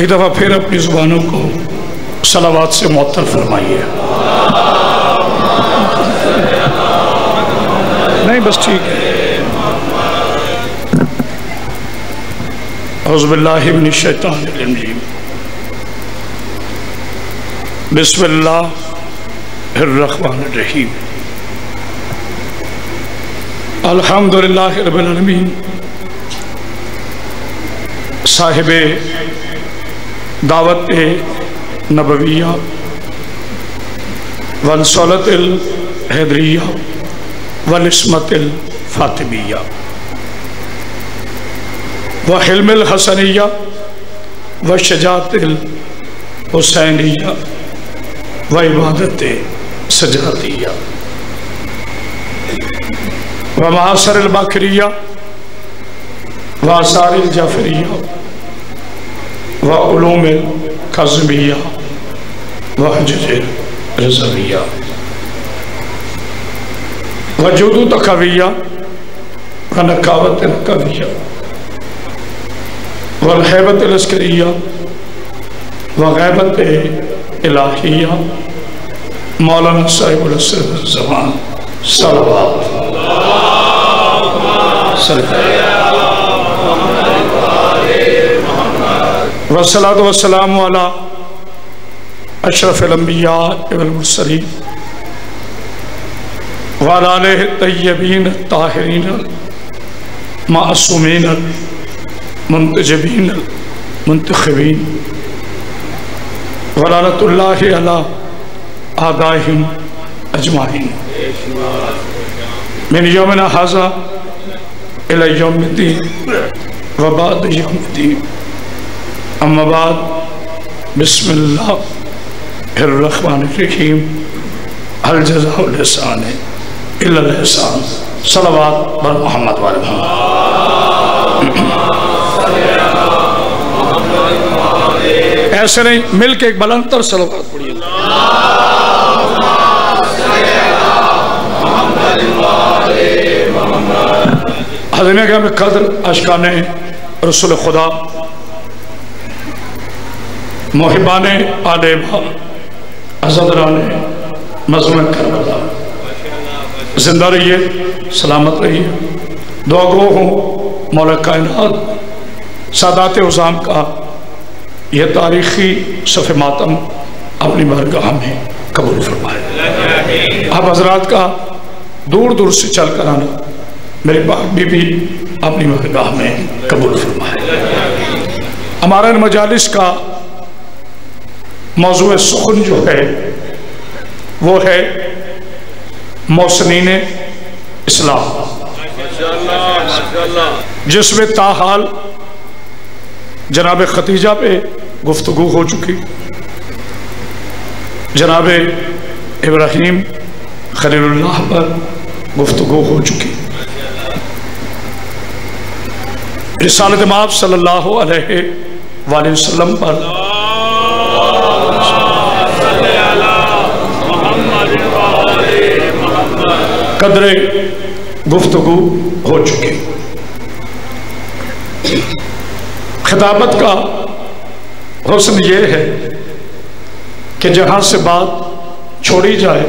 ایک دفعہ پھر اپنی زبانوں کو صلوات سے معطر فرمائیے. نہیں بس ٹھیک ہے. اعوذ باللہ من الشیطان الرجیم. بسم اللہ الرحمن الرحیم. الحمدللہ رب العالمین. صاحب دعوت نبویہ والصولت الحیدریہ والعصمت الفاطمیہ وحلم الحسنیہ وشجاعت الحسینیہ وعبادت سجادیہ ومعاصر الباکریہ وآثار الجعفریہ وعلوم القاظمیہ وحجج الرضویہ وجود تقویہ ونقاوت القویہ والحیبت العسکریہ وغیبت الہیہ مولانا صاحب العصر الزمان صلوات والصلاة والسلام علی اشرف الانبیاء والمرسلین وعلی آلہ الطیبین الطاہرین المعصومین المنتجبین المنتخبین ولعنۃ اللہ علی اعدائہم اجمعین من یومنا ھذا الی یوم الدین وبعد یوم الدین. اما بعد بسم اللہ الرحمن الرحیم. هل جزاء الإحسان إلا الإحسان. صلوات بر محمد وعلى محمد. ایسے نہیں مل کے ایک بلند تر صلوات پڑھیے. حضرین اکرام قدر اشکان رسول خدا محبان آل عزدران مظلوم کربلا زندہ رہیے سلامت رہیے. دعا گو ہوں مولا کائنات سادات عظام کا یہ تاریخی صف ماتم اپنی بارگاہ میں قبول فرمائے. آپ حضرات کا دور دور سے چل کر آنا میرے پاک بی بی اپنی بارگاہ میں قبول فرمائے. ہمارا ان مجالس کا موضوع سخن جو ہے وہ ہے محسنین اسلام، جس میں تاحال جناب ختیجہ پہ گفتگو ہو چکی، جناب ابراہیم خلیل اللہ پر گفتگو ہو چکی، رسالت مآب صلی اللہ علیہ وآلہ وسلم پر قدر گفتگو ہو چکی. خطابت کا حسن یہ ہے کہ جہاں سے بات چھوڑی جائے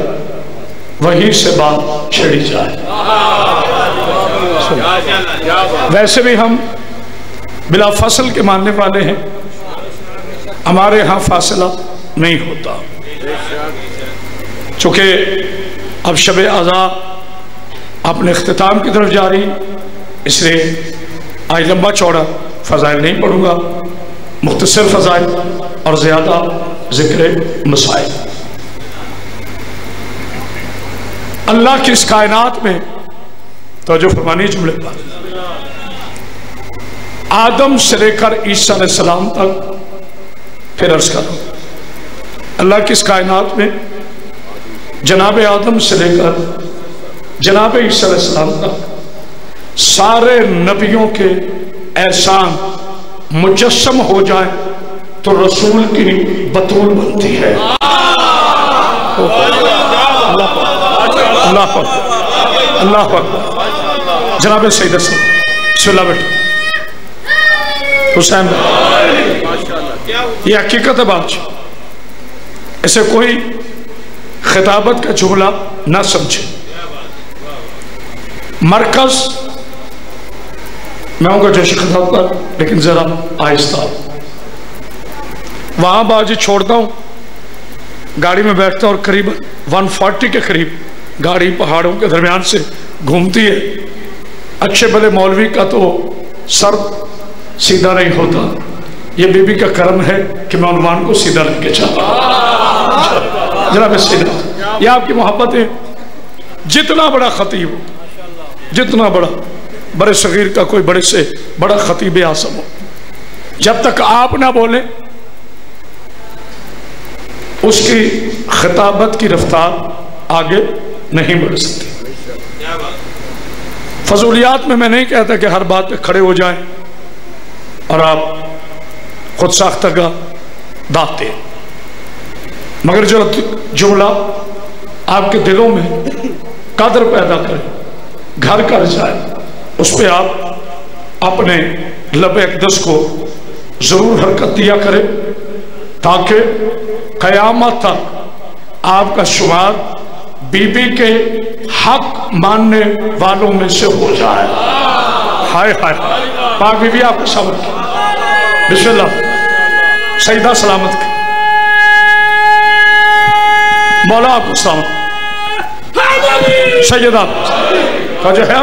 وہیں سے بات چھیڑی جائے. ویسے بھی ہم بلا فصل کے ماننے والے ہیں، ہمارے ہاں فاصلہ نہیں ہوتا. چونکہ اب شب عزا اپنے اختتام کی طرف جا رہی، اس لیے آج لمبا چوڑا فضائل نہیں پڑھوں گا، مختصر فضائل اور زیادہ ذکر مسائل. اللہ کی اس کائنات میں توجہ فرمانی جملے پر آدم سے لے کر عیسیٰ علیہ السلام تک، پھر عرض کروں اللہ کی اس کائنات میں جناب آدم سے لے کر جناب عیسیٰ علیہ السلام تک سارے نبیوں کے احسان مجسم ہو جائیں تو رسول کی بطول بنتی ہے. اللہ اکبر اللہ اکبر. جناب سید حسن بسم اللہ بیٹھو. حسین یہ حقیقت ہے بات. اسے کوئی خطابت کا جملہ نہ سمجھے. مرکز میں ہوں گا جوشی خطاب پر، لیکن ذرا آہستہ. وہاں باجی چھوڑتا ہوں، گاڑی میں بیٹھتا ہوں اور قریب 140 کے قریب گاڑی پہاڑوں کے درمیان سے گھومتی ہے. اچھے بھلے مولوی کا تو سر سیدھا نہیں ہوتا. یہ بی بی کا کرم ہے کہ میں عنوان کو سیدھا لے کے چاہتا. جناب سیدھا، یہ آپ کی محبت ہے. جتنا بڑا خطیب ہو، جتنا بڑے صغیر کا کوئی بڑے سے بڑا خطیب اعظم ہو، جب تک آپ نہ بولیں اس کی خطابت کی رفتار آگے نہیں بڑھ سکتی. فضولیات میں نہیں کہتا کہ ہر بات پہ کھڑے ہو جائیں اور آپ خود ساختہ کا داغتے، مگر جو جملہ آپ کے دلوں میں قدر پیدا کرے، گھر کر جائے، اس پہ آپ اپنے لب اقدس کو ضرور حرکت دیا کرے، تاکہ قیامت تک آپ کا شمار بی بی کے حق ماننے والوں میں سے ہو جائے. ہائے ہائے، پاک بی بی آپ کو صبر کی. بسم اللہ. سیدہ سلامت کی. مولا آپ کو سلامت. سیدہ کا جو ہے،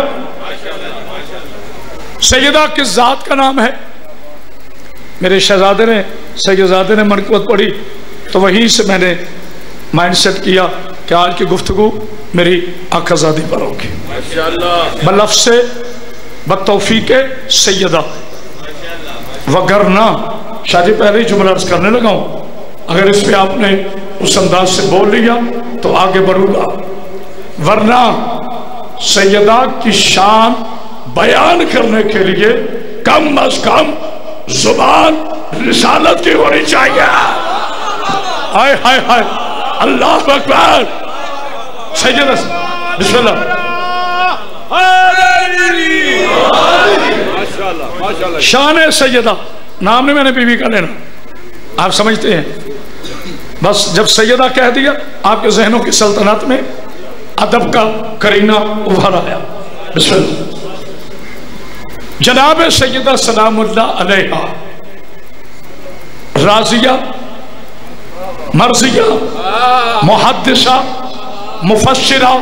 سیدہ کس ذات کا نام ہے؟ میرے شہزادے نے، سیدزادے نے منقبت پڑھی تو وہیں سے میں نے مائنڈ سیٹ کیا کہ آج کی گفتگو میری آقا زادی پر ہوگی. بلفظ بتوفیق سیدہ. وگرنہ شاہ جی پہلے ہی جملہ عرض کرنے لگا ہوں، اگر اس پہ آپ نے اس انداز سے بول لیا تو آگے بڑھوں گا، ورنہ سیدہ کی شان بیان کرنے کے لیے کم از کم زبان رسالت کی ہونی چاہیے. ہائے ہائے ہائے، اللہ اکبر. سیدہ بسم اللہ. شان سیدہ نام نہیں میں نے بی بی کا لینا، آپ سمجھتے ہیں. بس جب سیدہ کہہ دیا آپ کے ذہنوں کی سلطنت میں ادب کا کرینہ ابھر آیا. بسم اللہ. جناب سیدہ سلام اللہ علیہا راضیہ، مرضیہ، محدثہ، مفسرہ.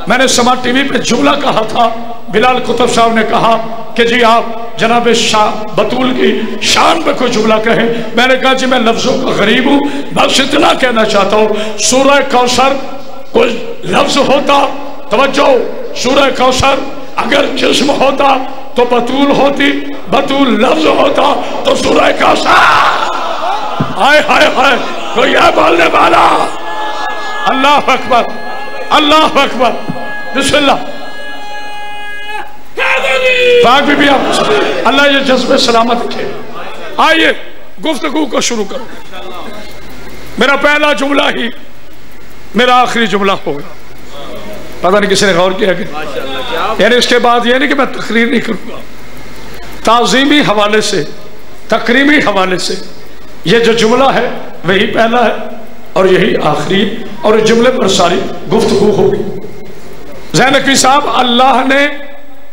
میں نے سما ٹی وی پہ جملہ کہا تھا، بلال کتب صاحب نے کہا کہ جی آپ جناب شاہ بطول کی شان پہ کوئی جملہ کہیں. میں نے کہا جی میں لفظوں کا غریب ہوں، بس اتنا کہنا چاہتا ہوں، سورہ کوثر کوئی لفظ ہوتا، توجہ، سورہ کوثر اگر جسم ہوتا تو بطول ہوتی، بطول لفظ ہوتا تو سورہ کوثر. ہائے ہائے ہائے، کوئی ہے بولنے والا؟ اللہ اکبر، اللہ اکبر. بسم اللہ. پاک بی بی آپ اللہ یہ جذبے سلامت رکھے. آئیے گفتگو کو شروع کرو. میرا پہلا جملہ ہی میرا آخری جملہ ہوگا. پتہ نہیں کسی نے غور کیا کہ یعنی اس کے بعد یہ نہیں کہ میں تقریر نہیں کروں گا، تعظیمی حوالے سے، تکریمی حوالے سے یہ جو جملہ ہے وہی پہلا ہے اور یہی آخری، اور اس جملے پر ساری گفتگو ہوگی. زین نقوی صاحب، اللہ نے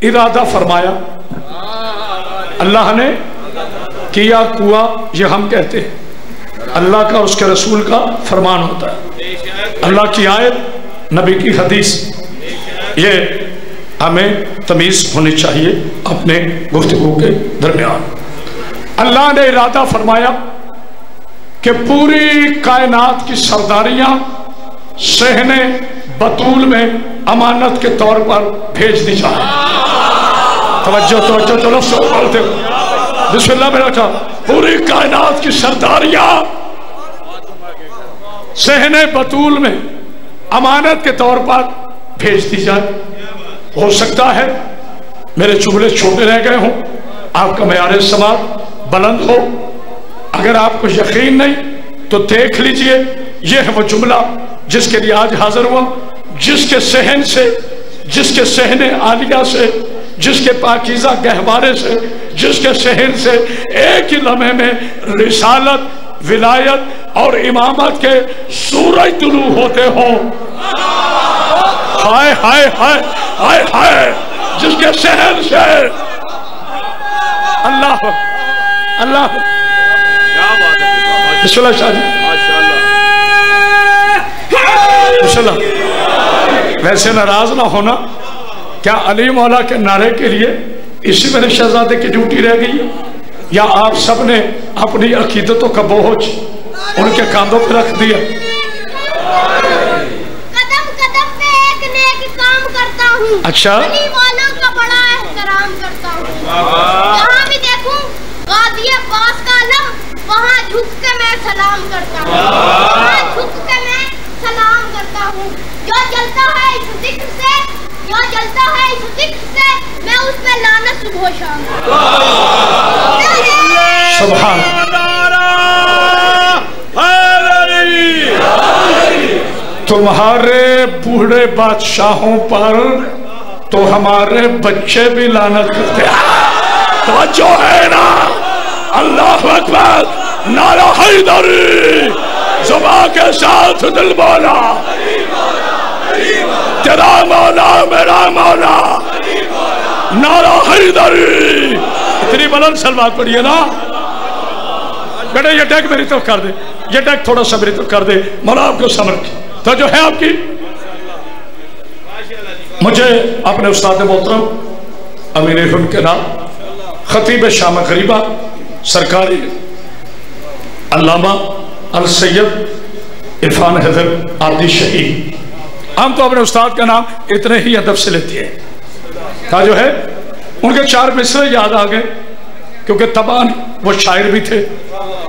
ارادہ فرمایا، اللہ نے کیا کوا، یہ ہم کہتے ہیں، اللہ کا اور اس کے رسول کا فرمان ہوتا ہے. اللہ کی آیت، نبی کی حدیث، یہ ہمیں تمیز ہونی چاہیے اپنے گفتگو کے درمیان. اللہ نے ارادہ فرمایا کہ پوری کائنات کی سرداریاں صحن بطول میں امانت کے طور پر بھیج دی جائیں. توجہ توجہ تو لفظ بولتے ہو. بسم اللہ میرا چاہ. پوری کائنات کی سرداریاں صحن بطول میں امانت کے طور پر بھیج دی جائے. ہو سکتا ہے میرے جملے چھوٹے رہ گئے ہوں، آپ کا معیار سماعت بلند ہو. اگر آپ کو یقین نہیں تو دیکھ لیجئے، یہ ہے وہ جملہ جس کے لیے آج حاضر ہوا، جس کے صحن سے، جس کے صحن عالیہ سے، جس کے پاکیزہ گہوارے سے جس کے صحن سے ایک ہی لمحے میں رسالت، ولایت اور امامت کے سورج طلوع ہوتے ہوں. ہائے ہائے ہائے ہائے ہائے، جس کے صحن سے اللہ اللہ. بسم اللہ شاہ جی، بسم اللہ. ویسے ناراض نہ ہونا، کیا علی مولا کے نعرے کے لیے اسی میرے شہزادے کی ڈیوٹی رہ گئی ہے، یا آپ سب نے اپنی عقیدتوں کا بوجھ ان کے کاندھوں پہ رکھ دیا؟ قدم قدم پہ ایک نیک کام کرتا ہوں. اچھا، علی مولا کا بڑا احترام کرتا ہوں. جہاں بھی دیکھوں غازی عباس کا علم، وہاں جھک کے میں سلام کرتا ہوں. وہاں جھک کے میں سلام کرتا ہوں. جو جلتا ہے اس ذکر سے، جو جلتا ہے اس ذکر سے، میں اس پہ لعنت صبح و شام. سبحان. تمہارے بوڑھے بادشاہوں پر تو ہمارے بچے بھی لعنت کرتے ہیں. توجہ ہے نا؟ اللہ اکبر، نعرہ حیدری، زباں کے ساتھ دل بولا، تیرا مولا میرا مولا، نعرہ حیدری. اتنی بلند سلوات پڑھیے نا. بیٹا یہ ٹیک میری طرف کر دے، یہ ٹیک تھوڑا سا میری طرف کر دے. مولا آپ کو سمجھ تو جو ہے آپ کی. مجھے اپنے استاد محترم امین ہند کے نام خطیب شام غریبہ سرکاری علامہ السید عرفان حیدر عابدی شہید، ہم تو اپنے استاد کا نام اتنے ہی ادب سے لیتے ہیں. تھا جو ہے ان کے 4 مصرے یاد آ گئے، کیونکہ طبعاً وہ شاعر بھی تھے.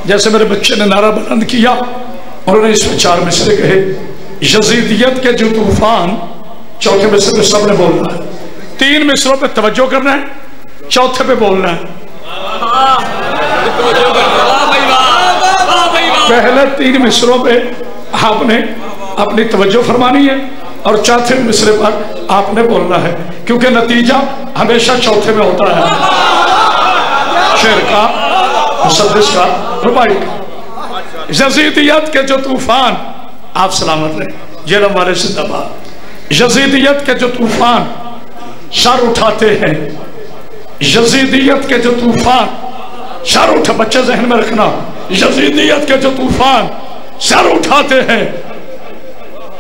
جیسے میرے بچے نے نعرہ بلند کیا، انہوں نے اس میں 4 مصرے کہے. یزیدیت کے جو طوفان، چوتھے مصرے پہ سب نے بولنا ہے. 3 مصروں پہ توجہ کرنا ہے، چوتھے پہ بولنا ہے. پہلے 3 مصروں پہ آپ نے اپنی توجہ فرمانی ہے، اور چوتھے مصرے پر آپ نے بولنا ہے، کیونکہ نتیجہ ہمیشہ چوتھے میں ہوتا ہے. شعر کا، مسدس کا، ربائی کا. یزیدیت کے جو طوفان، آپ سلامت رہے، یہ ہمارے زندہ باد. یزیدیت کے جو طوفان سر اٹھاتے ہیں، یزیدیت کے جو طوفان سر اٹھا، بچے ذہن میں رکھنا، یزیدیت کے جو طوفان سر اٹھاتے ہیں،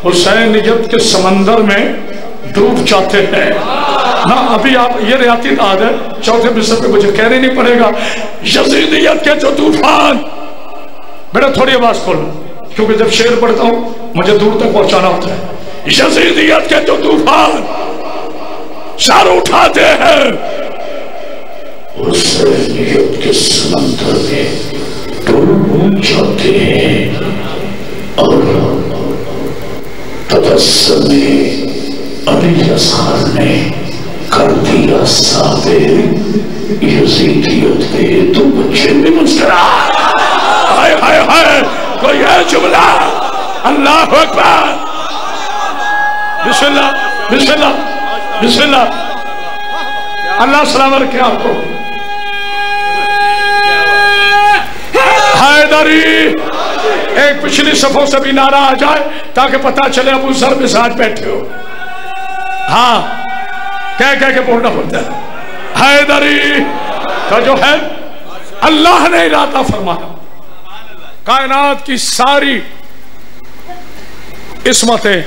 حسینیت کے سمندر میں ڈوب جاتے ہیں. نا ابھی آپ یہ ریاتی داد ہے، چوتھے مصرے پہ مجھے کہنے نہیں پڑے گا. یزیدیت کے جو طوفان، بیٹا تھوڑی آواز کھولو، کیونکہ جب شعر پڑھتا ہوں مجھے دور تک پہنچانا ہوتا ہے. یزیدیت کے جو طوفان سر اٹھاتے ہیں، حسینیت کے سمندر میں ڈوب جاتے ہیں، اور تبسم علی اصغر نے کر دیا ثابت یزیدیت پہ تو بچے میں مسکرا. ہائے ہائے ہائے، کوئی ہے جملہ؟ اللہ اکبر، بسم اللہ بسم اللہ بسم اللہ. اللہ سلام رکھے آپ کو. حیدری، ایک پچھلی صفوں سے بھی نعرہ آ جائے تاکہ پتہ چلے ابو ذر میں ساتھ بیٹھے ہو. ہاں کہہ کے بولنا ہوتا ہے. حیدری کا جو ہے اللہ نے ارادہ فرمایا، کائنات کی ساری عصمتیں،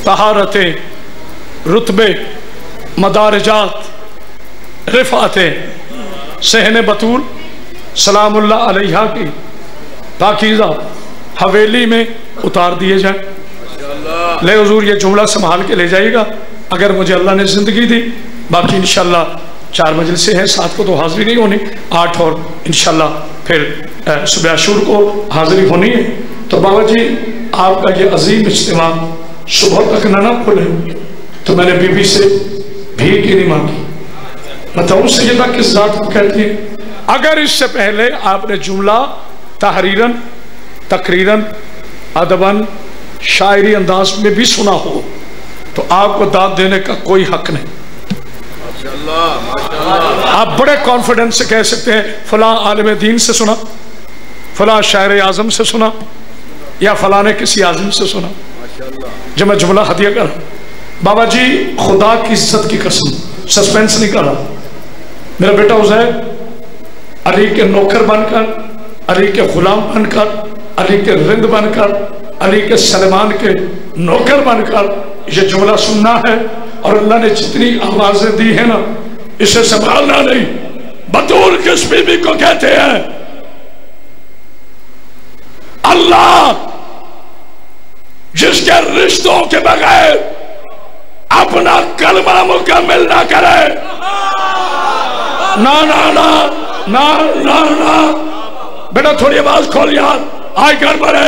طہارتیں، رتبے، مدارجات، رفعتیں صحن بطول سلام اللہ علیہ کی پاکیزہ حویلی میں اتار دیے جائیں. لے حضور یہ جملہ سنبھال کے لے جائے گا اگر مجھے اللہ نے زندگی دی. باقی انشاءاللہ 4 مجلسیں ہیں، 7 کو تو حاضری نہیں ہونی، 8 اور انشاءاللہ پھر صبح عاشور کو حاضری ہونی ہے. تو بابا جی آپ کا یہ عظیم اجتماع صبح تک نہ کھلے، تو میں نے بی بی سے بھیک ہی نہیں مانگی. بتاؤں سیدہ کس ذات کو کہتی ہے؟ اگر اس سے پہلے آپ نے جملہ تحریراً، تقریراً، ادباً، شاعری انداز میں بھی سنا ہو تو آپ کو داد دینے کا کوئی حق نہیں. آپ بڑے کانفیڈنس سے کہہ سکتے ہیں فلاں عالم دین سے سنا، فلاں شاعر اعظم سے سنا، یا فلاں نے کسی عظیم سے سنا۔ جب میں جملہ ہدیہ کر رہا ہوں، بابا جی خدا کی عزت کی قسم سسپینس نہیں کر رہا، میرا بیٹا عزیر علی کے نوکر بن کر، علی کے غلام بن کر، علی کے رند بن کر، علی کے سلمان کے نوکر بن کر یہ جملہ سننا ہے، اور اللہ نے جتنی آوازیں دی ہیں نا اسے سنبھالنا نہیں۔ بطول کس بیوی کو کہتے ہیں؟ اللہ جس کے رشتوں کے بغیر اپنا کلمہ مکمل نہ کرے۔ نا نا نا نا نا نا بیٹا تھوڑی آواز کھول یار، آئی کر پڑے،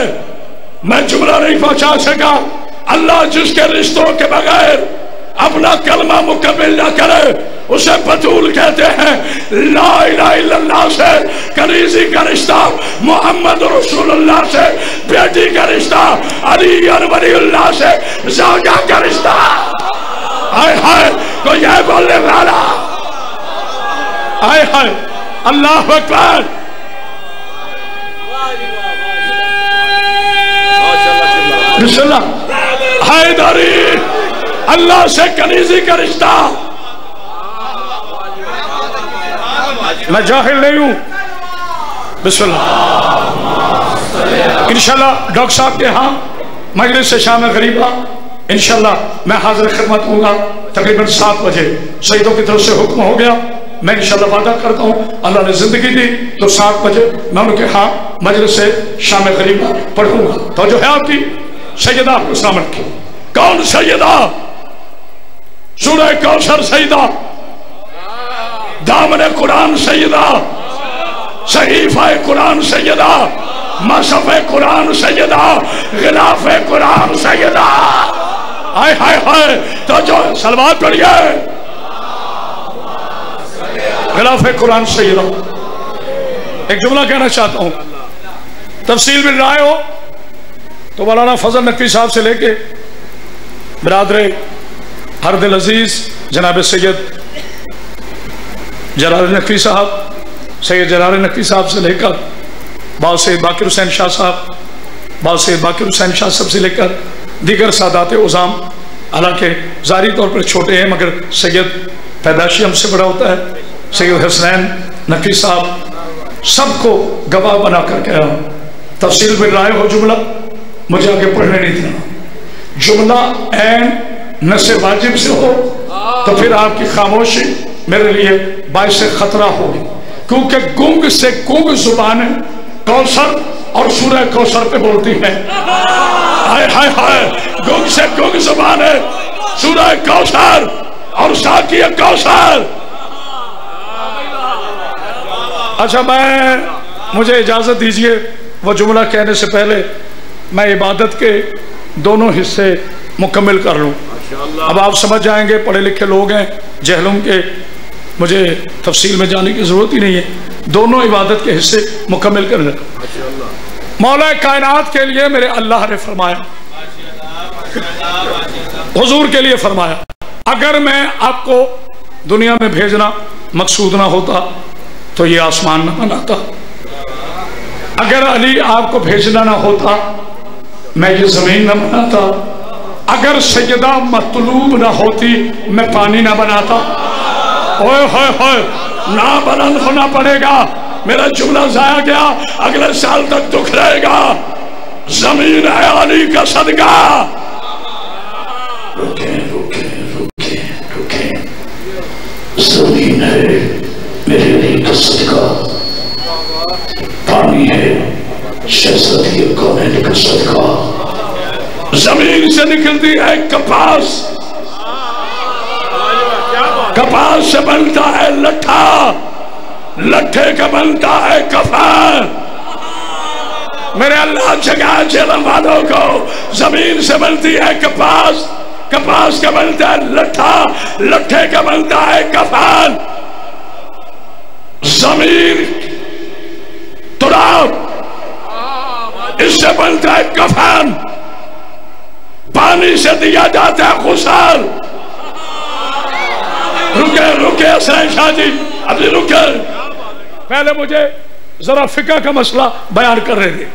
میں جملہ نہیں پہنچا سکا۔ اللہ جس کے رشتوں کے بغیر اپنا کلمہ مکمل نہ کرے اسے بطول کہتے ہیں۔ لا الہ الا اللہ سے کنیزی کا رشتہ، محمد رسول اللہ سے بیٹی کا رشتہ، علی ولی اللہ سے زوجہ کا رشتہ۔ آئے ہائے کوئی ہے بولنے والا؟ آئے ہائے اللہ اکبر۔ بسم اللہ۔ حیدری اللہ سے کنیزی کا رشتہ۔ میں جاہل نہیں ہوں۔ بسم اللہ۔ انشاءاللہ ڈاکٹر صاحب کے ہاں مجلس شام غریبہ انشاءاللہ میں حاضر خدمت ہوں گا تقریباً 7 بجے۔ سیدوں کی طرف سے حکم ہو گیا، میں انشاءاللہ وعدہ کرتا ہوں اللہ نے زندگی دی تو 7 بجے میں ان کے ہاں مجلس سے شام غریبہ پڑھوں گا۔ تو جو ہے آپ کی سیدہ آپ کو سامنے کی کون سیدہ؟ سورہ کوثر سیدہ، دامن قرآن سیدہ، صحیفہ قرآن سیدہ، مصحف قرآن سیدہ، غلاف قرآن سیدہ۔ آئے ہائے ہائے تو جو سلوات پڑھیے۔ غلاف قرآن سیدہ۔ ایک جملہ کہنا چاہتا ہوں، تفصیل مل رہا ہو تو مولانا فضل نقوی صاحب سے لے کے برادر ہر دل عزیز جناب سید جلال نقوی صاحب، سید جلال نقوی صاحب سے لے کر باز سید باقر حسین شاہ صاحب، باز سید باقر حسین شاہ صاحب سے لے کر دیگر سادات عظام، حالانکہ ظاہری طور پر چھوٹے ہیں مگر سید پیدائشی ہم سے بڑا ہوتا ہے، سید حسنین نقوی صاحب، سب کو گواہ بنا کر کہہ رہا ہوں۔ تفصیل میں رائے ہو جملہ مجھے آگے پڑھنے نہیں دینا، جملہ عین نص واجب سے ہو تو پھر آپ کی خاموشی میرے لیے باعث خطرہ ہوگی، کیونکہ گنگ سے گنگ زبانیں کوثر اور سورہ کوثر پہ بولتی ہیں۔ ہائے ہائے ہائے گنگ سے گنگ زبانیں سورہ کوثر اور ساقی کوثر۔ اچھا مجھے اجازت دیجئے وہ جملہ کہنے سے پہلے میں عبادت کے دونوں حصے مکمل کر لوں۔ اب آپ سمجھ جائیں گے، پڑھے لکھے لوگ ہیں، جہلم کے، مجھے تفصیل میں جانے کی ضرورت ہی نہیں ہے، دونوں عبادت کے حصے مکمل کر لیں۔ مولا کائنات کے لیے میرے اللہ نے فرمایا، حضور کے لیے فرمایا، اگر میں آپ کو دنیا میں بھیجنا مقصود نہ ہوتا تو یہ آسمان نہ بناتا، اگر علی آپ کو بھیجنا نہ ہوتا میں یہ زمین نہ بناتا، اگر سیدہ مطلوب نہ ہوتی میں پانی نہ بناتا۔ اوئے ہوئے ہوئے نہ بلند ہونا پڑے گا، میرا جملہ ضائع گیا، اگلے سال تک دکھ رہے گا۔ زمین ہے علی کا صدقہ۔ رکیں رکیں رکیں رکیں، زمین ہے میرے علی کا صدقہ، پانی ہے شہزادی کونین کا صدقہ، زمین سے نکلتی ہے کپاس، کپاس سے بنتا ہے لٹھا، لٹھے کا بنتا ہے کفن۔ میرے اللہ جگہ جہلم والوں کو، زمین سے بنتی ہے کپاس، کپاس کا بنتا ہے لٹھا، لٹھے کا بنتا ہے کفن۔ زمین تراب، اس سے بنتا ہے کفن، پانی سے دیا جاتا ہے غسل، رکے حسین شاہ جی، ابھی رکے. پہلے مجھے ذرا فقہ کا مسئلہ بیان کر رہے تھے،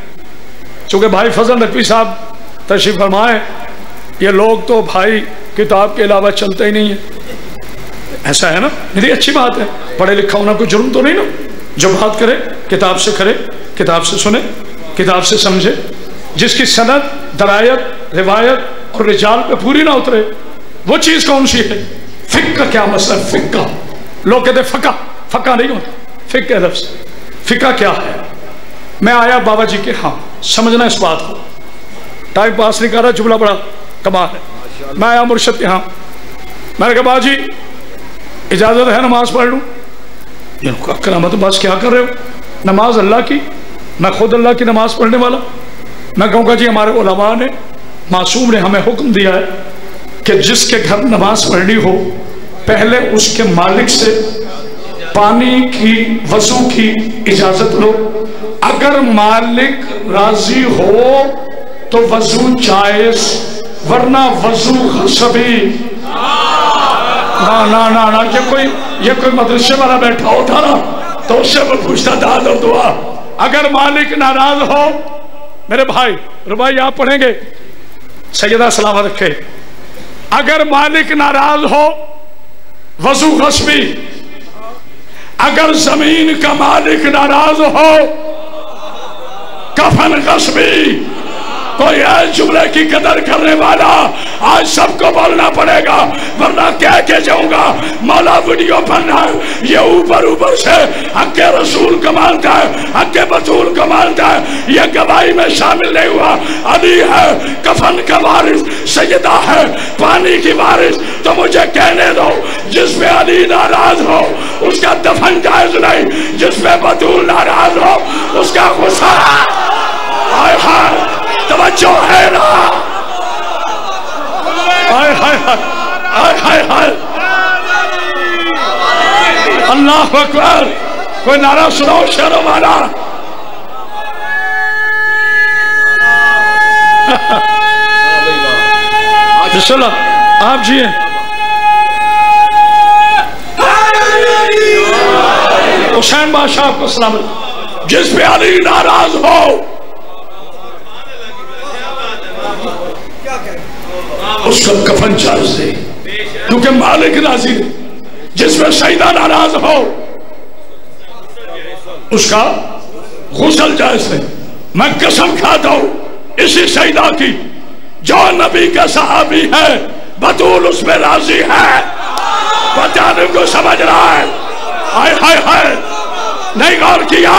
چونکہ بھائی فضل نقوی صاحب تشریف فرمائے. یہ لوگ تو بھائی کتاب کے علاوہ چلتے ہی نہیں ہیں. ایسا ہے نا؟ میری اچھی بات ہے، پڑھے لکھا ہونا کوئی جرم تو نہیں نا. جو بات کرے کتاب سے کرے، کتاب سے سنے، کتاب سے سمجھے. جس کی سند، درایت، روایت اور رجال پہ پوری نہ اترے وہ چیز کون سی ہے؟ فقہ کا کیا مسئلہ ہے؟ فقہ لوگ کہتے فقہ، فقہ نہیں ہوتا، فقہ ہے لفظ. فقہ کیا ہے؟ میں آیا بابا جی کے ہاں، سمجھنا اس بات کو، ٹائم پاس نہیں کر رہا، جملہ بڑا کمال ہے. میں آیا مرشد کے ہاں، میں نے کہا بابا جی اجازت ہے نماز پڑھ لوں؟ کرامت بس کیا کر رہے ہو؟ نماز اللہ کی، میں خود اللہ کی نماز پڑھنے والا. میں کہوں گا جی ہمارے علماء نے، معصوم نے ہمیں حکم دیا ہے کہ جس کے گھر نماز پڑھنی ہو پہلے اس کے مالک سے پانی کی، وضو کی اجازت لو. اگر مالک راضی ہو تو وضو جائز، ورنہ وضو غصبی. نا یہ کوئی مدرسے والا بیٹھا ہوتا نا تو اس سے میں پوچھتا داد اور دعا. اگر مالک ناراض ہو، میرے بھائی ربائی آپ پڑھیں گے، سیدہ سلامت رکھے، اگر مالک ناراض ہو وضو غصبی. اگر زمین کا مالک ناراض ہو کفن غصبی. کوئی ایس جملے کی قدر کرنے والا آج سب کو بولنا پڑے گا، ورنہ کہہ کے جاؤں گا مولا ویڈیو بننا ہے. یہ اوپر سے حق رسول کو مانتا ہے، حق بطول کو مانتا ہے، یہ گواہی میں شامل نہیں ہوا. علی ہے کفن کا وارث، سیدہ ہے پانی کی وارث. تو مجھے کہنے دو، جس پہ علی ناراض ہو اس کا دفن جائز نہیں، جس پہ بطول ناراض ہو اس کا غصہ. ہائے ہائے توجہ ہے نا؟ ہائے ہائے ہائے ہائے ہائے اللہ اکبر. کوئی نعرہ سناؤ شیروں والا. بسم اللہ آپ جی ہیں. حسین بادشاہ کو سلام. جس پہ علی ناراض ہو اس کا کفن جائز ہے کیونکہ مالک راضی ہے. جس میں سیدہ ناراض ہو اس کا غسل جائز ہے. میں قسم کھاتا ہوں اسی سیدہ کی جو نبی کا صحابی ہے، بطول اس میں راضی ہے. بچانے کو سمجھ رہا ہے؟ ہائے ہائے ہائے نہیں غور کیا.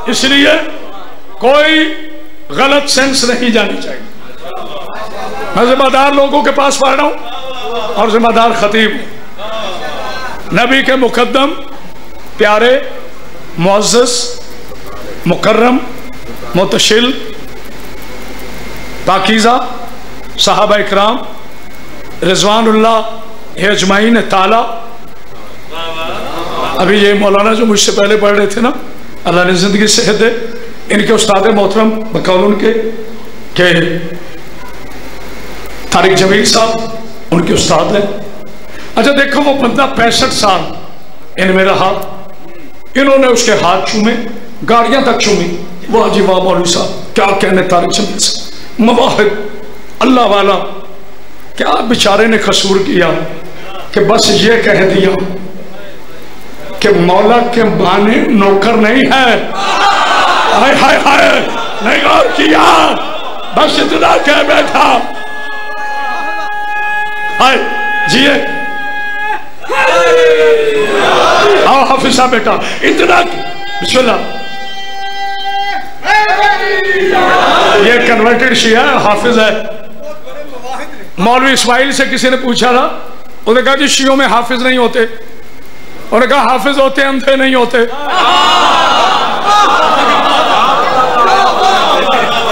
اس لیے کوئی غلط سینس نہیں جانی چاہیے. میں ذمہ دار لوگوں کے پاس پڑھ رہا ہوں اور ذمہ دار خطیب ہوں. نبی کے مقدم، پیارے، معزز، مکرم، متشل، پاکیزہ صحابہ اکرام رضوان اللہ اجمعین تعالی. ابھی یہ مولانا جو مجھ سے پہلے پڑھ رہے تھے نا، اللہ نے زندگی صحت دے، ان کے استاد محترم بقول ان کے کہ طارق جمیل صاحب ان کے استاد ہیں. اچھا دیکھو وہ بندہ 65 سال ان میں رہا، انہوں نے اس کے ہاتھ چومے، گاڑیاں تک چومی. واہ جی واہ مولوی صاحب کیا کہنے طارق جمیل صاحب، مواہب اللہ والا. کیا بیچارے نے قصور کیا کہ بس یہ کہہ دیا کہ مولا کے بانے نوکر نہیں ہے. ہائے ہائے ہائے نہیں غور کیا، بس اتنا کہہ بیٹھا. ہائے جیے آؤ حافظ صاحب بیٹا اتنا. بسم اللہ. یہ کنورٹڈ شیعہ حافظ ہے. مولوی اسماعیل سے کسی نے پوچھا تھا، انہوں نے کہا جی شیعوں میں حافظ نہیں ہوتے. انہوں نے کہا حافظ ہوتے اندھے نہیں ہوتے.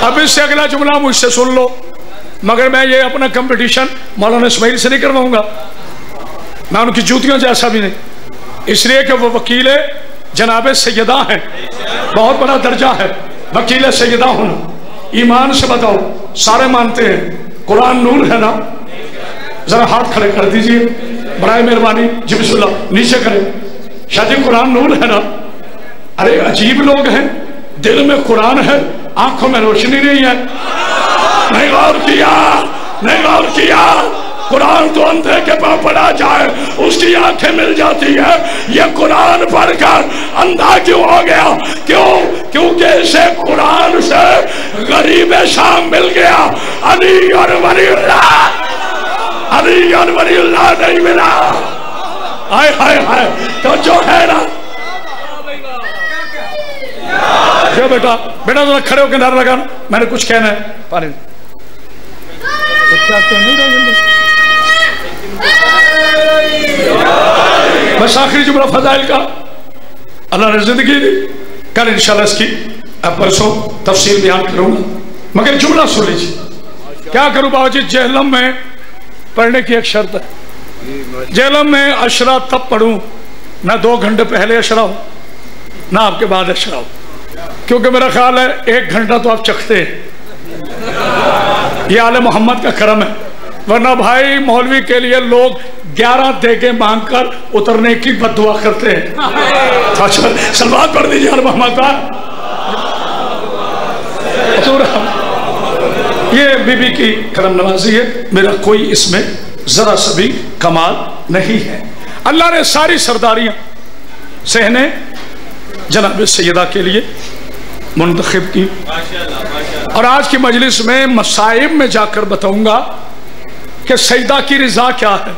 اب اس سے اگلا جملہ مجھ سے سن لو، مگر میں یہ اپنا کمپٹیشن مولانا اسماعیل سے نہیں کرواؤں گا، میں ان کی جوتیوں جیسا بھی نہیں. اس لیے کہ وہ وکیل جناب سیدہ ہیں، بہت بڑا درجہ ہے وکیل سیدہ ہونا. ایمان سے بتاؤ سارے مانتے ہیں قرآن نور ہے نا؟ ذرا ہاتھ کھڑے کر دیجئے. برائے مہربانی جی بسم اللہ نیچے کریں. شاید قرآن نور ہے نا. ارے عجیب لوگ ہیں, دل میں قرآن ہے آنکھوں میں روشنی نہیں ہے. نہیں غور کیا, نہیں غور کیا. قرآن تو اندھے کے پاس پڑھا جائے اس کی آنکھیں مل جاتی ہے. یہ قرآن پڑھ کر اندھا کیوں ہو گیا؟ کیونکہ اسے قرآن سے غریب شام مل گیا. علی اور ولی اللہ, علی اور ولی اللہ نہیں ملا. ہائے ہائے ہائے. تو جو ہے نا جو بیٹا ذرا کھڑے ہو کے نعرہ لگانا, میں نے کچھ کہنا ہے. پانی کیا کہنے دیں. بس آخری جملہ فضائل کا اللہ نے زندگی دی. کل انشاءاللہ اس کی پرسوں تفصیل بیان کروں گا, مگر جملہ سن لیجیے. کیا کروں بابا جی؟ جہلم میں پڑھنے کی ایک شرط ہے. جہلم میں عشرہ تب پڑھوں نہ 2 گھنٹے پہلے عشرہ ہو نہ آپ کے بعد عشرہ ہو, کیونکہ میرا خیال ہے 1 گھنٹہ تو آپ چکھتے ہیں. یہ آل محمد کا کرم ہے, ورنہ بھائی مولوی کے لیے لوگ 11 دیگیں مانگ کر اترنے کی بد دعا کرتے ہیں. سلوات پڑھ دیجیے آل محمد کا. یہ بی بی کی کرم نوازی ہے, میرا کوئی اس میں ذرا سا بھی کمال نہیں ہے. اللہ نے ساری سرداریاں صحنے جناب سیدہ کے لیے منتخب کی, اور آج کی مجلس میں مصائب میں جا کر بتاؤں گا کہ سیدہ کی رضا کیا ہے.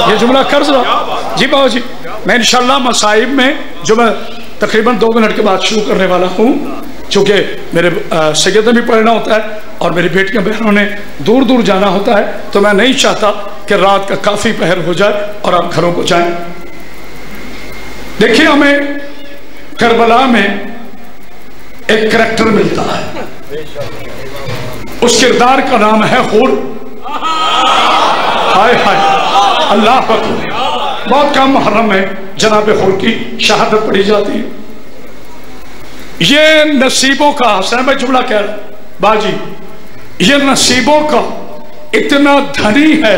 یہ جملہ قرض رہا جی بابا جی. میں انشاءاللہ مصائب میں جو میں تقریباً 2 منٹ کے بعد شروع کرنے والا ہوں, چونکہ میرے سید نے بھی پڑھنا ہوتا ہے اور میری بیٹیاں بہنوں نے دور دور جانا ہوتا ہے, تو میں نہیں چاہتا کہ رات کا کافی پہر ہو جائے اور آپ گھروں کو جائیں. دیکھیے ہمیں کربلا میں ایک کریکٹر ملتا ہے, اس کردار کا نام ہے حور. ہائے ہائے اللہ اکبر. بہت کم محرم میں جناب حور کی شہادت پڑھی جاتی ہے. یہ نصیبوں کا, حسین بھائی جملہ کہہ رہا باجی, یہ نصیبوں کا اتنا دھنی ہے,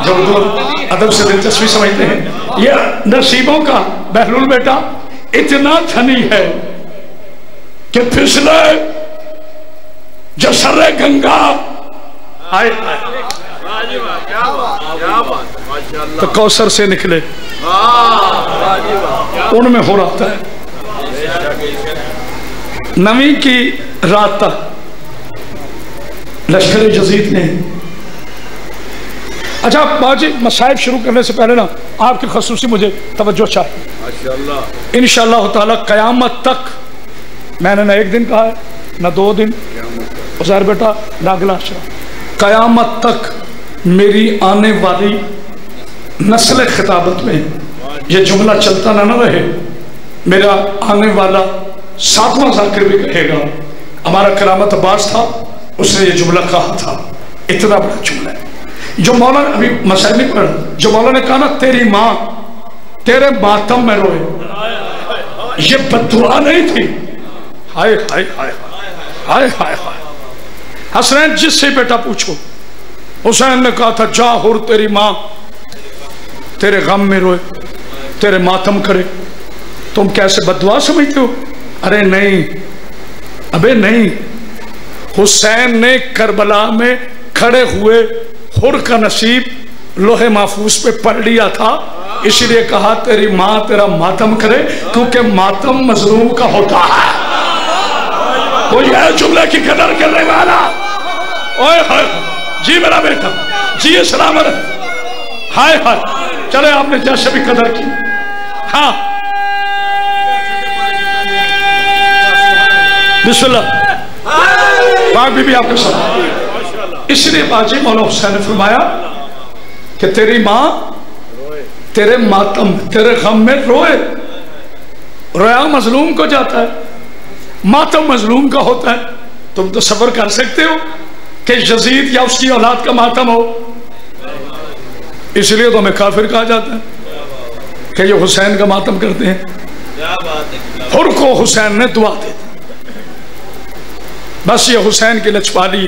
جب ادب سے دلچسپی سمجھتے ہیں, یہ نصیبوں کا بہلول بیٹا اتنا دھنی ہے کہ پھسلے جو سر گنگا آئے تو کوثر سے نکلے ان میں ہو رہا ہے. نویں کی رات تک لشکر جزید نے. اچھا باجی مصائب شروع کرنے سے پہلے نا آپ کی خصوصی مجھے توجہ چاہیے. انشاءاللہ تعالی قیامت تک, میں نے نہ 1 دن کہا ہے نہ 2 دن, عزیر بیٹا نہ اگلا عشرہ, قیامت تک میری آنے والی نسل خطابت میں یہ جملہ چلتا نہ رہے. میرا آنے والا 7واں ذاکر بھی کہے گا, ہمارا کرامت عباس تھا, اس نے یہ جملہ کہا تھا. اتنا بڑا جملہ ہے جو مولا ابھی مسائل نہیں پڑھ, جو مولا نے کہا نا تیری ماں تیرے ماتم میں روئے, یہ بددعا نہیں تھی. ہائے ہائے ہائے ہائے ہائے ہائے. حسنین جس سے بیٹا پوچھو, حسین نے کہا تھا جا حور تیری ماں تیرے غم میں روئے, تیرے ماتم کرے. تم کیسے بددعا سمجھتے ہو؟ ارے نہیں, ابے نہیں. حسین نے کربلا میں کھڑے ہوئے حور کا نصیب لوہے محفوظ پہ پڑھ لیا تھا, اسی لیے کہا تیری ماں تیرا ماتم کرے, کیونکہ ماتم مظلوم کا ہوتا ہے. کوئی ہے جملے کی قدر کرنے والا؟ اوئے ہائے جی میرا بیٹا جی سلامت. ہائے ہائے چلے آپ نے جیسے بھی قدر کی. ہاں بسم اللہ پاک بی بی آپ کے ساتھ. اس لیے باجی مولا حسین نے فرمایا کہ تیری ماں تیرے ماتم تیرے غم میں روئے. رویا مظلوم کو جاتا ہے, ماتم مظلوم کا ہوتا ہے. تم تو صبر کر سکتے ہو کہ یزید یا اس کی اولاد کا ماتم ہو, اس لیے تو ہمیں کافر کہا جاتا ہے کہ یہ حسین کا ماتم کرتے ہیں. حر کو حسین نے دعا دے دی, بس یہ حسین کی لچپالی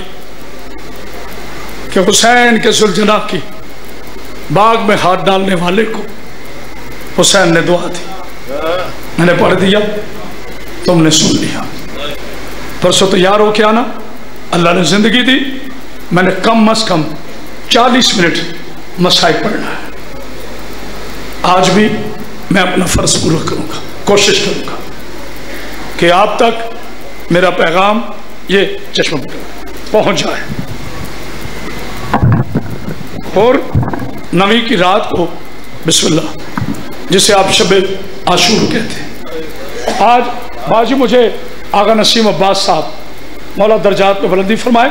کہ کہ حسین کے ذوالجناح کی باغ میں ہاتھ ڈالنے والے کو حسین نے دعا دی، میں نے پڑھ دیا، تم نے سن لیا، پرسوں تیار ہو کے آنا، اللہ نے زندگی دی، میں نے کم از کم 40 منٹ مصائب پڑھنا ہے۔ آج بھی میں اپنا فرض پورا کروں گا، کوشش کروں گا کہ آپ تک میرا پیغام یہ چشمہ پہنچ جائے۔ اور 9ویں کی رات کو بسم اللہ، جسے آپ شب عاشور کہتے ہیں، آج باجی مجھے آغا نسیم عباس صاحب مولا درجات میں بلندی فرمائے،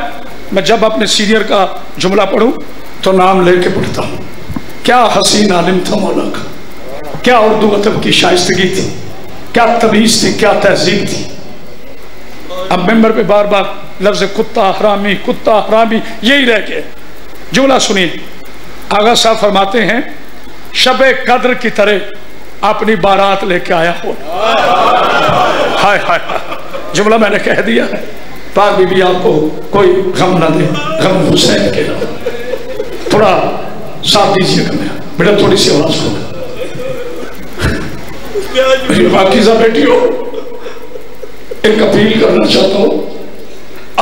میں جب اپنے سینئر کا جملہ پڑھوں تو نام لے کے پڑھتا ہوں۔ کیا حسین عالم تھا مولا کا، کیا اردو ادب کی شائستگی تھی، کیا تمیز تھی، کیا تہذیب تھی۔ اب ممبر پہ بار بار لفظ کتا حرامی یہی رہ کے جملہ سنیے۔ آغا صاحب فرماتے ہیں شب قدر کی طرح اپنی بارات لے کے آیا ہو۔ ہائے ہائے جملہ میں نے کہہ دیا ہے، پاک بی بی آپ کو کوئی غم نہ دے، غم حسین کے نام۔ تھوڑا ساتھ دیجیے گا بیٹا، تھوڑی سی آواز کو میری پاکیزہ بیٹی ہو، ایک اپیل کرنا چاہتا ہوں۔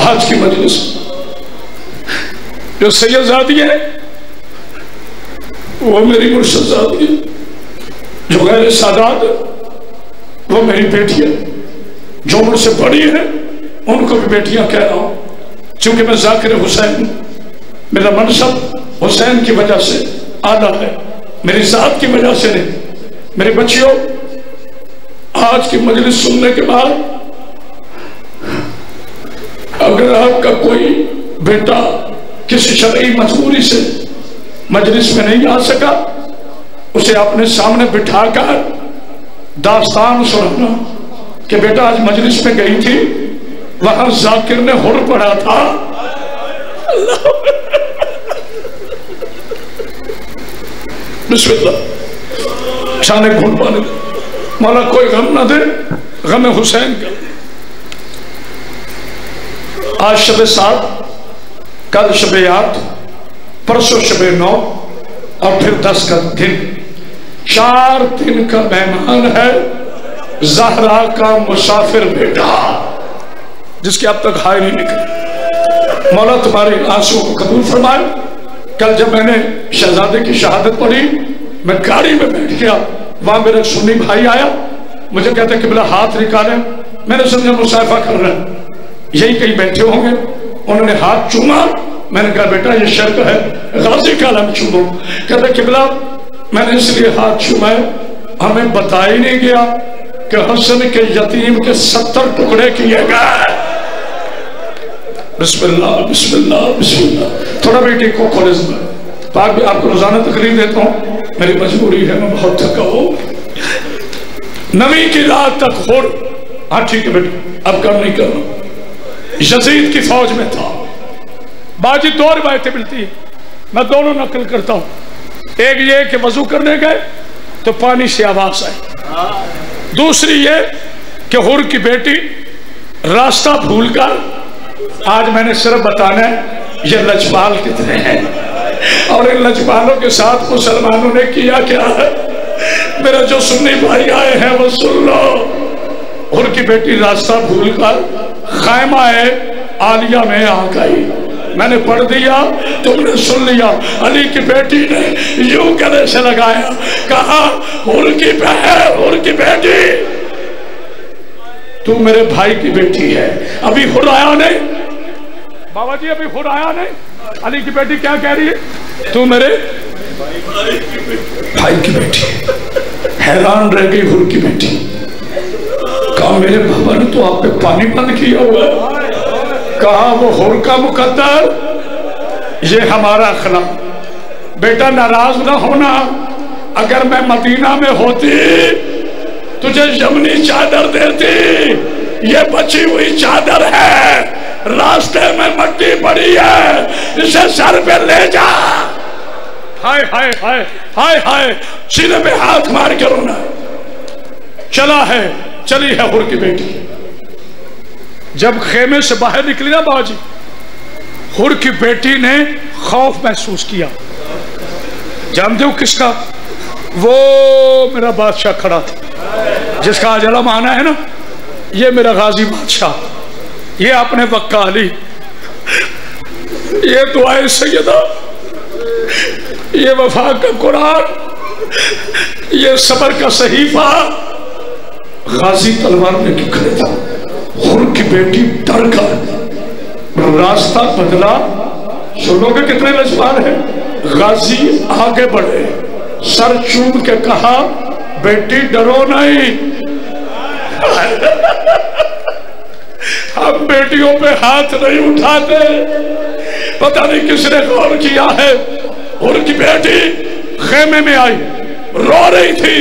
آج کی مجلس جو سید زادی ہے وہ میری مرشد زادی ہے، جو غیر سادات ہے وہ میری بیٹی ہے، جو مجھ سے بڑی ہے ان کو بھی بیٹیاں کہہ رہا ہوں، چونکہ میں ذاکر حسین ہوں، میرا منصب حسین کی وجہ سے اعلیٰ ہے، میری ذات کی وجہ سے نہیں۔ میری بچیوں، آج کی مجلس سننے کے بعد اگر آپ کا کوئی بیٹا کسی شرعی مجبوری سے مجلس میں نہیں آ سکا، اسے اپنے سامنے بٹھا کر داستان سنانا کہ بیٹا آج مجلس میں گئی تھی، وہاں ذاکر نے ہر پڑھا تھا۔ بسم اللہ، چھانے گھنٹ پانے دے، مولا کوئی غم نہ دے، غم حسین کا۔ آج شب 7، کل شب 8، پرسوں شب 9 اور پھر 10 کا دن، 4 دن کا مہمان ہے زہرا کا مسافر بیٹا، جس کی اب تک ہائے نہیں نکلی۔ مولا تمہاری آنسوں کو قبول فرمائے۔ کل جب میں نے شہزادے کی شہادت پڑھی، میں گاڑی میں بیٹھ گیا، وہاں میرا سنی بھائی آیا، مجھے کہتے ہیں قبلہ ہاتھ نکالیں، میں نے سمجھا مصافحہ کر رہے ہیں، یہی کہیں بیٹھے ہوں گے۔ انہوں نے ہاتھ چوما، میں نے کہا بیٹا یہ شرط ہے غازی کا علم چومو۔ کہتے قبلہ میں نے اس لیے ہاتھ چومائے، ہمیں بتا ہی نہیں گیا کہ حسن کے یتیم کے 70 ٹکڑے کیے گئے۔ بسم اللہ بسم اللہ بسم اللہ۔ تھوڑا بیٹی کو کالج میں پاک بھی آپ کو روزانہ تقریر دیتا ہوں، میری مجبوری ہے، میں بہت تھکا ہوں۔ 9ویں کی رات تک ہور، ہاں ٹھیک ہے بیٹا اب کم نہیں کرنا۔ یزید کی فوج میں تھا، باجی 2 روایتیں ملتی ہیں، میں دونوں نقل کرتا ہوں۔ ایک یہ کہ وضو کرنے گئے تو پانی سے آواز آئی، دوسری یہ کہ حر کی بیٹی راستہ بھول کر، آج میں نے صرف بتانا ہے یہ لجپال کتنے ہیں اور ان لجپالوں کے ساتھ مسلمانوں نے کیا کیا ہے۔ میرا جو سنی بھائی آئے ہیں وہ سن لو۔ حر کی بیٹی راستہ بھول کر خیمہ عالیہ میں آ گئی، میں نے پڑھ دیا، تم نے سن لیا۔ علی کی بیٹی نے یوں گلے سے لگایا، کہا حر کی بہن، حر کی بیٹی، تو میرے بھائی کی بیٹی ہے۔ ابھی حر آیا نہیں بابا جی، ابھی حر آیا نہیں۔ علی کی بیٹی کیا کہہ رہی ہے؟ تو میرے بھائی کی بیٹی۔ حیران رہ گئی حر کی بیٹی، کہا میرے بابا نے تو آپ پہ پانی بند کیا ہوا ہے۔ کہا وہ حر کا مقدر، یہ ہمارا اخلاق۔ بیٹا ناراض نہ ہونا، اگر میں مدینہ میں ہوتی تجھے یمنی چادر دیتی، یہ بچی ہوئی چادر ہے، راستے میں مٹی پڑی ہے، اسے سر پہ لے جا۔ ہائے ہائے ہائے ہائے ہائے، سینے پہ ہاتھ مار کے رونا۔ چلا ہے، چلی ہے حر کی بیٹی۔ جب خیمے سے باہر نکلی نا باجی، حر کی بیٹی نے خوف محسوس کیا. جانتے ہو کس کا؟ وہ میرا بادشاہ کھڑا تھا جس کا آج علم آنا ہے نا، یہ میرا غازی بادشاہ، یہ اپنے وکالی، یہ دعائے سیدہ، یہ وفا کا قرآن، یہ صبر کا صحیفہ. غازی تلوار لے کے کھڑے تھا. حر کی بیٹی ڈر کر راستہ بدلا. سنو گے کتنے لجپال ہیں. غازی آگے بڑھے، سر چوم کے کہا بیٹی ڈرو نہیں. ہم بیٹیوں پہ ہاتھ نہیں اٹھاتے. پتہ نہیں کس نے غور کیا ہے. ان کی بیٹی خیمے میں آئی، رو رہی تھی.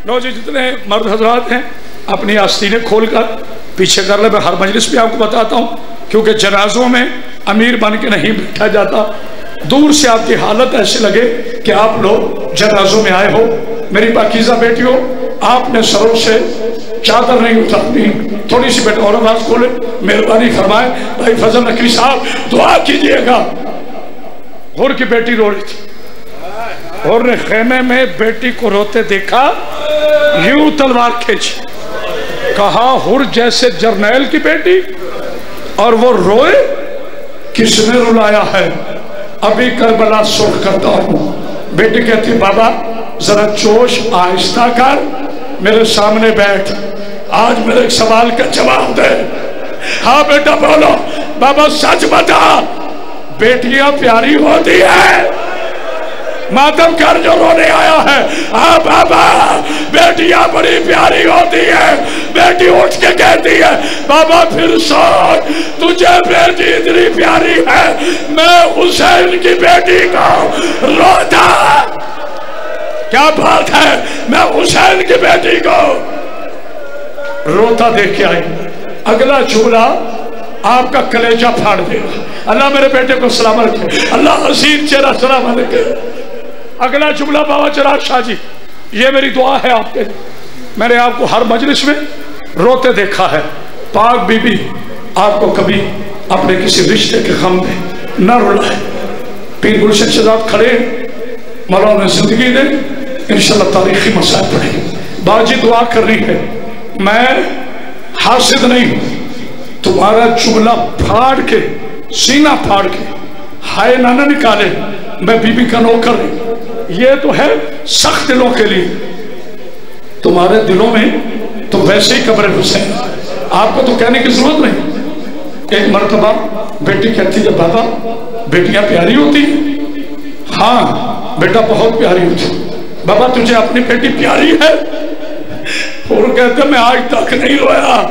نو جی جتنے مرد حضرات ہیں اپنی آستینیں کھول کر پیچھے کر لیں. میں ہر مجلس میں آپ کو بتاتا ہوں کیونکہ جنازوں میں امیر بن کے نہیں بیٹھا جاتا. دور سے آپ کی حالت ایسے لگے کہ آپ لوگ جنازوں میں آئے ہو. میری پاکیزہ بیٹیوں، آپ نے سروں سے چادر نہیں اتارنی. تھوڑی سی بیٹا اور آواز کھولے، مہربانی فرمائے. بھائی فضل نقوی صاحب دعا کیجئے گا. حر کی بیٹی رو رہی تھی. حر نے خیمے میں بیٹی کو روتے دیکھا، یوں تلوار کھینچی، کہا حر جیسے جرنیل کی بیٹی اور وہ روئے. کس نے رلایا ہے؟ ابھی کربلا سرخ کرتا ہوں. بیٹی کہتی بابا ذرا جوش آہستہ کر، میرے سامنے بیٹھ، آج میرے ایک سوال کا جواب دے. ہاں بیٹا بولو. بابا سچ بتا، بیٹیاں پیاری ہوتی ہیں؟ ماتم کر جو رونے آیا ہے. ہاں بابا بیٹیاں بڑی پیاری ہوتی ہیں. بیٹی اٹھ کے کہتی ہے بابا پھر سوچ، تجھے بیٹی اتنی پیاری ہے، میں حسین کی بیٹی کو روتا. کیا بات ہے، میں حسین کی بیٹی کو روتا دیکھ کے آئی. اگلا جملہ آپ کا کلیجہ پھاڑ دے گا. اللہ میرے بیٹے کو سلام رکھے، اللہ حسین چہرہ سلام رکھے. اگلا جملہ بابا چراغ شاہ جی، یہ میری دعا ہے آپ کے لیے. میں نے آپ کو ہر مجلس میں روتے دیکھا ہے. پاک بی بی آپ کو کبھی اپنے کسی رشتے کے غم میں نہ رلائے. پیر گلشن شہزاد کھڑے، مولانا زندگی دے، انشاءاللہ تاریخی مسائل پڑھیں. باجی دعا کر رہی ہے، میں حاسد نہیں ہوں. تمہارا جملہ پھاڑ کے، سینہ پھاڑ کے ہائے نہ نکالے. میں بی بی کا نوکر نہیں. یہ تو ہے سخت دلوں کے لیے. تمہارے دلوں میں تو ویسے ہی قبر حسین، آپ کو تو کہنے کی ضرورت نہیں. ایک مرتبہ بیٹی کہتی ہے بابا بیٹیاں پیاری ہوتی ہیں؟ ہاں بیٹا بہت پیاری ہوتی. بابا تجھے اپنی بیٹی پیاری ہے؟ اور کہتے میں آج تک نہیں رویا،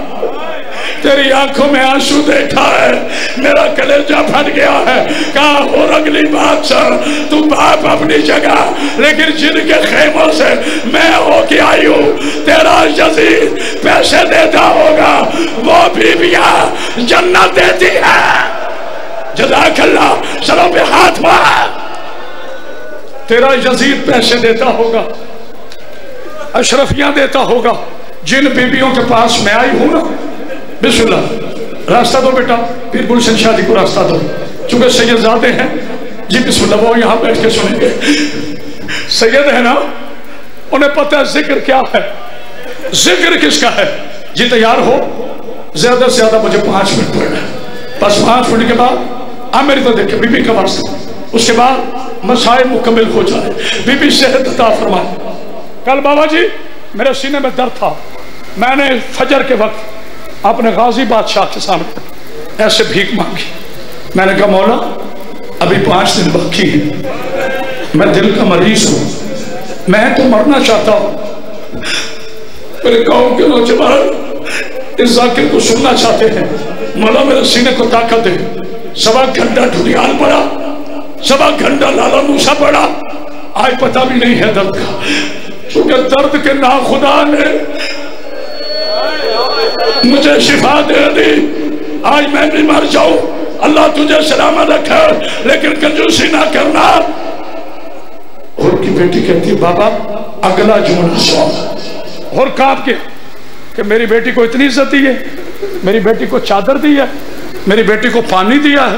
تیری آنکھوں میں آنسو دیکھا ہے، میرا کلیجہ پھٹ گیا ہے. کہا اور اگلی بات سر، تو باپ اپنی جگہ، لیکن جن کے خیموں سے میں ہو کے آئی ہوں، تیرا یزید پیسے دیتا ہوگا، وہ بیویاں جنت دیتی ہے. جزاک اللہ. چلو پہ ہاتھ مار. تیرا یزید پیسے دیتا ہوگا، اشرفیاں دیتا ہوگا. جن بیویوں کے پاس میں آئی ہوں نا، بسم اللہ راستہ دو بیٹا. پیر گلشن شاہ جی کو راستہ دو، چونکہ سید زادے ہیں جی. بسم اللہ وہ یہاں بیٹھ کے سنیں گے. سید ہے نا، انہیں پتہ ہے ذکر کیا ہے، ذکر کس کا ہے. جی تیار ہو، زیادہ سے زیادہ مجھے 5 منٹ پڑھنا ہے. بس 5 منٹ کے بعد آپ میری تو دیکھیں بی بی کا واسطہ، اس کے بعد مسائل مکمل ہو جائے. بی بی صحت عطا فرمائے. کل بابا جی میرے سینے میں درد تھا. میں نے فجر کے وقت اپنے غازی بادشاہ کے سامنے ایسے بھیک مانگی. میں نے کہا مولا ابھی 5 دن باقی ہیں، میں دل کا مریض ہوں، میں تو مرنا چاہتا ہوں. میرے گاؤں کے نوجوان اس ذاکر کو سننا چاہتے ہیں. مولا میرے سینے کو طاقت دے. 1.25 گھنٹہ ڈھولیال پڑا، 1.25 گھنٹہ لالا موسیٰ پڑا. آج پتہ بھی نہیں ہے درد کا، کیونکہ درد کے ناخدا نے مجھے شفا دے دی. آج میں بھی مر جاؤں، اللہ تجھے سلامت رکھے، لیکن کنجوسی نہ کرنا. اور کی بیٹی کہتی بابا اگلا جملہ سو. اور کہا کہ میری بیٹی کو اتنی عزت دی ہے، میری بیٹی کو چادر دی ہے، میری بیٹی کو پانی دیا ہے.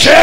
6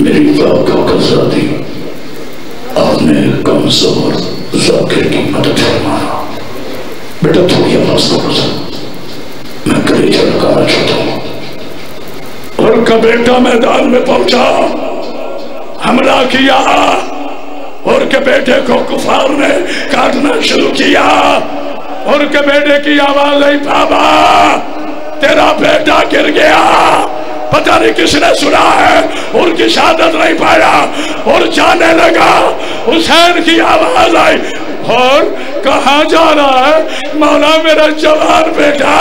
میری توقع کا ذاتی آپ نے کمزور ذاکر کی مدد فرمانا. بیٹا تھوڑی آواز کرو سا، میں کلیجہ لگانا چاہتا ہوں. اور کا بیٹا میدان میں پہنچا، حملہ کیا، اور کے بیٹے کو کفار نے کاٹنا شروع کیا. اور کے بیٹے کی آواز آئی، بابا تیرا بیٹا گر گیا. پتہ نہیں کس نے سنا ہے، ان کی شہادت نہیں پایا اور جانے لگا. حسین کی آواز آئی، اور کہاں جا رہا ہے؟ مولا میرا جوان بیٹا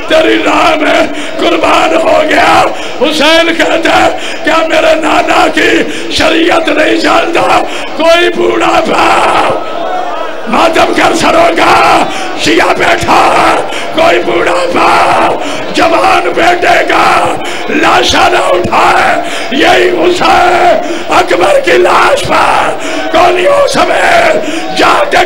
تیری راہ میں قربان ہو گیا. حسین کہتا ہے کیا میرے نانا کی شریعت نہیں جانتا؟ کوئی بوڑھا باپ ماتم کر سروں کا شیعہ بیٹھا، کوئی بوڑھا باپ جوان بیٹے کا لاشا نہ اٹھائے. یہی حسین اکبر کی لاش پر گولیوں سمیت جا کے